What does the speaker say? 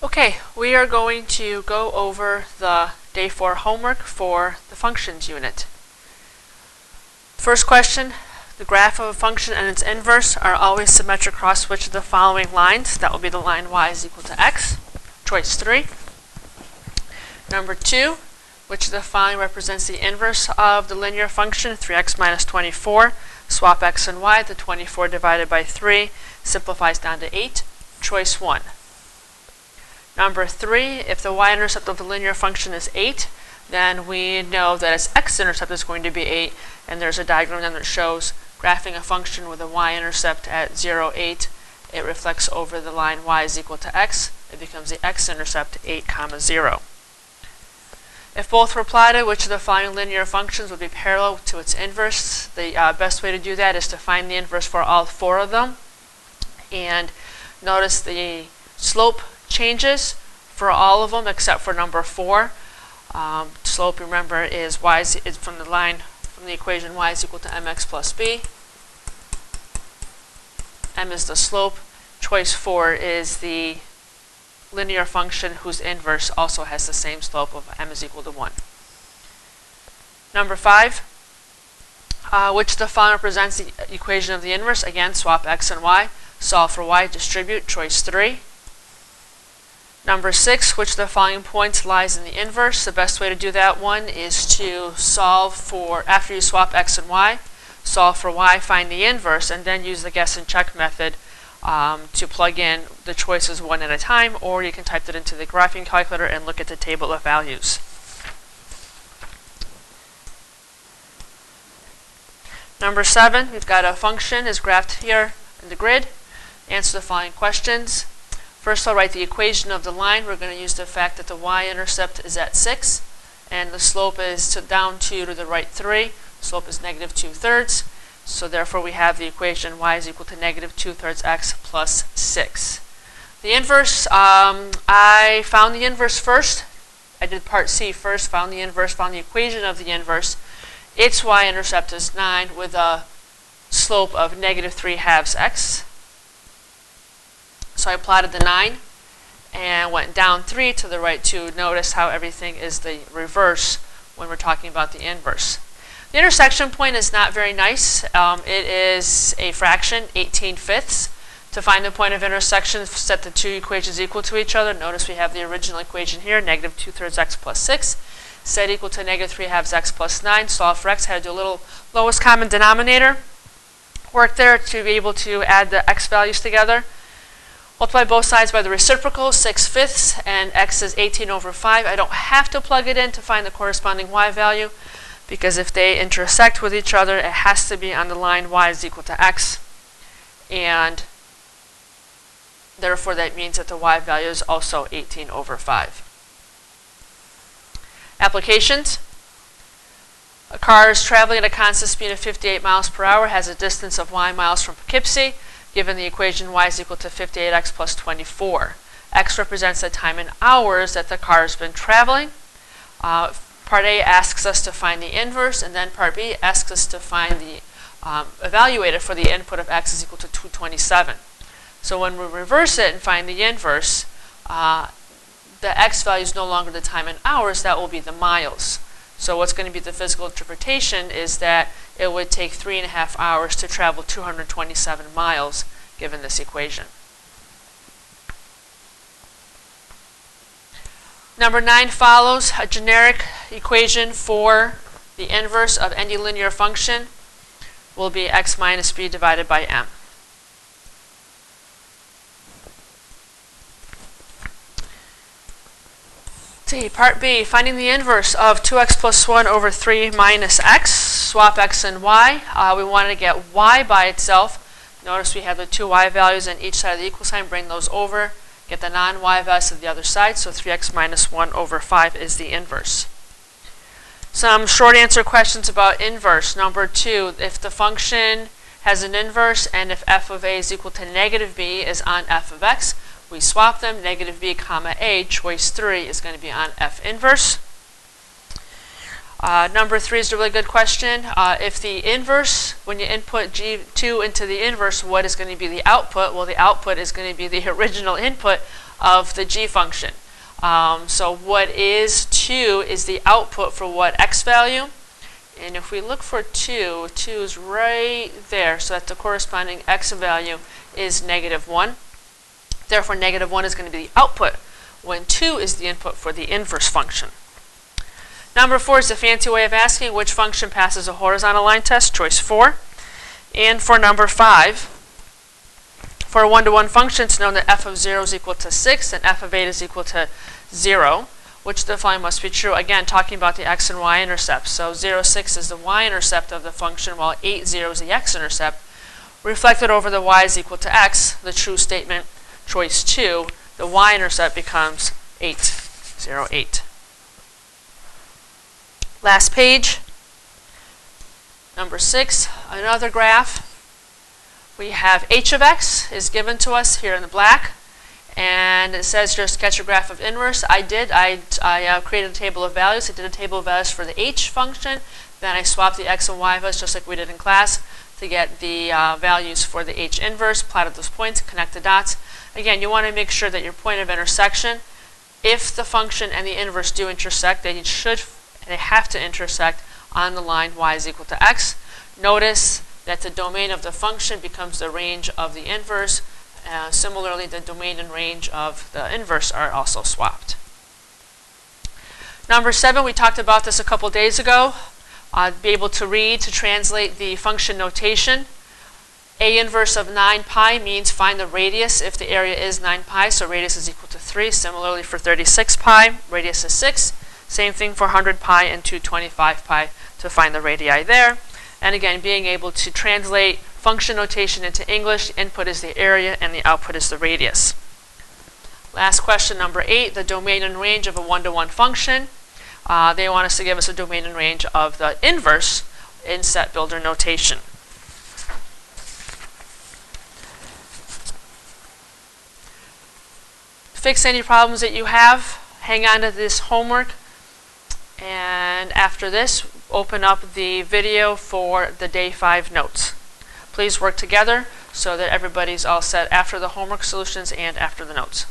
Okay, we are going to go over the Day 4 homework for the functions unit. First question, the graph of a function and its inverse are always symmetric across which of the following lines? That will be the line y is equal to x. Choice 3. Number 2, which of the following represents the inverse of the linear function 3x minus 24? Swap x and y, the 24 divided by 3 simplifies down to 8. Choice 1. Number 3, if the y-intercept of the linear function is 8, then we know that its x-intercept is going to be 8, and there's a diagram then that shows graphing a function with a y-intercept at 0, 8. It reflects over the line y is equal to x. It becomes the x-intercept 8, 0. If both were plotted, which of the following linear functions would be parallel to its inverse? The best way to do that is to find the inverse for all 4 of them. And notice the slope changes for all of them except for number 4. Slope, remember, is from the equation y is equal to mx plus b. M is the slope. Choice 4 is the linear function whose inverse also has the same slope of m is equal to 1. Number 5, which of the following represents the equation of the inverse? Again, swap x and y. Solve for y, distribute. Choice 3. Number 6, which of the following points lies in the inverse? The best way to do that one is to solve for, after you swap x and y, solve for y, find the inverse, and then use the guess and check method to plug in the choices one at a time, or you can type it into the graphing calculator and look at the table of values. Number 7, we've got a function is graphed here in the grid. Answer the following questions. First, I'll write the equation of the line. We're going to use the fact that the y-intercept is at 6, and the slope is down 2 to the right 3. Slope is negative 2/3. So therefore, we have the equation y is equal to negative 2/3 x plus 6. The inverse, I found the inverse first. I did part C first, found the inverse, found the equation of the inverse. Its y-intercept is 9 with a slope of negative 3/2 x. So I plotted the 9 and went down 3 to the right 2. Notice how everything is the reverse when we're talking about the inverse. The intersection point is not very nice. It is a fraction, 18/5. To find the point of intersection, set the two equations equal to each other. Notice we have the original equation here, negative 2/3 x plus 6. Set equal to negative 3/2 x plus 9. Solve for x. Had to do a little lowest common denominator work there to be able to add the x values together. Multiply both sides by the reciprocal, 6/5, and x is 18/5. I don't have to plug it in to find the corresponding y value, because if they intersect with each other, it has to be on the line y is equal to x. And therefore, that means that the y value is also 18/5. Applications. A car is traveling at a constant speed of 58 miles per hour, has a distance of y miles from Poughkeepsie. Given the equation y is equal to 58x plus 24. X represents the time in hours that the car has been traveling. Part A asks us to find the inverse, and then Part B asks us to find the evaluator for the input of x is equal to 227. So when we reverse it and find the inverse, the x value is no longer the time in hours, that will be the miles. So what's going to be the physical interpretation is that it would take 3.5 hours to travel 227 miles given this equation. Number 9 follows. A generic equation for the inverse of any linear function will be x minus b divided by m. Part B, finding the inverse of 2x plus 1 over 3 minus x. Swap x and y. We want to get y by itself. Notice we have the two y values on each side of the equal sign. Bring those over. Get the non-y values to the other side. So 3x minus 1 over 5 is the inverse. Some short answer questions about inverse. Number 2, if the function has an inverse and if f of a is equal to negative b is on f of x, we swap them, negative b comma a. Choice 3 is going to be on f inverse. Number 3 is a really good question. If the inverse, when you input G2 into the inverse, what is going to be the output? Well, the output is going to be the original input of the g function. So what is 2 is the output for what x value? And if we look for 2, 2 is right there, so that the corresponding x value is -1. Therefore, -1 is going to be the output when 2 is the input for the inverse function. Number 4 is a fancy way of asking which function passes a horizontal line test, choice 4. And for number 5, for a one-to-one function, it's known that f of 0 is equal to 6 and f of 8 is equal to 0, which the following must be true. Again, talking about the x and y intercepts. So 0, 6 is the y-intercept of the function, while 8, 0 is the x-intercept. Reflected over the y is equal to x, the true statement, choice 2, the y-intercept becomes 8, 0, 8. Last page, number 6, another graph. We have h of x is given to us here in the black, and it says just sketch a graph of inverse. I created a table of values. I did a table of values for the h function, then I swapped the x and y values just like we did in class to get the values for the h inverse, plotted those points, connect the dots. Again, you want to make sure that your point of intersection, if the function and the inverse do intersect, they have to intersect on the line y is equal to x. Notice that the domain of the function becomes the range of the inverse. Similarly, the domain and range of the inverse are also swapped. Number 7, we talked about this a couple days ago. Be able to read, to translate the function notation. A inverse of 9 pi means find the radius if the area is 9 pi, so radius is equal to 3. Similarly for 36 pi, radius is 6. Same thing for 100 pi and 225 pi to find the radii there. And again, being able to translate function notation into English, the input is the area and the output is the radius. Last question, number 8, the domain and range of a one-to-one function. They want us to give us a domain and range of the inverse in set builder notation. Fix any problems that you have. Hang on to this homework. And after this, open up the video for the day 5 notes. Please work together so that everybody's all set after the homework solutions and after the notes.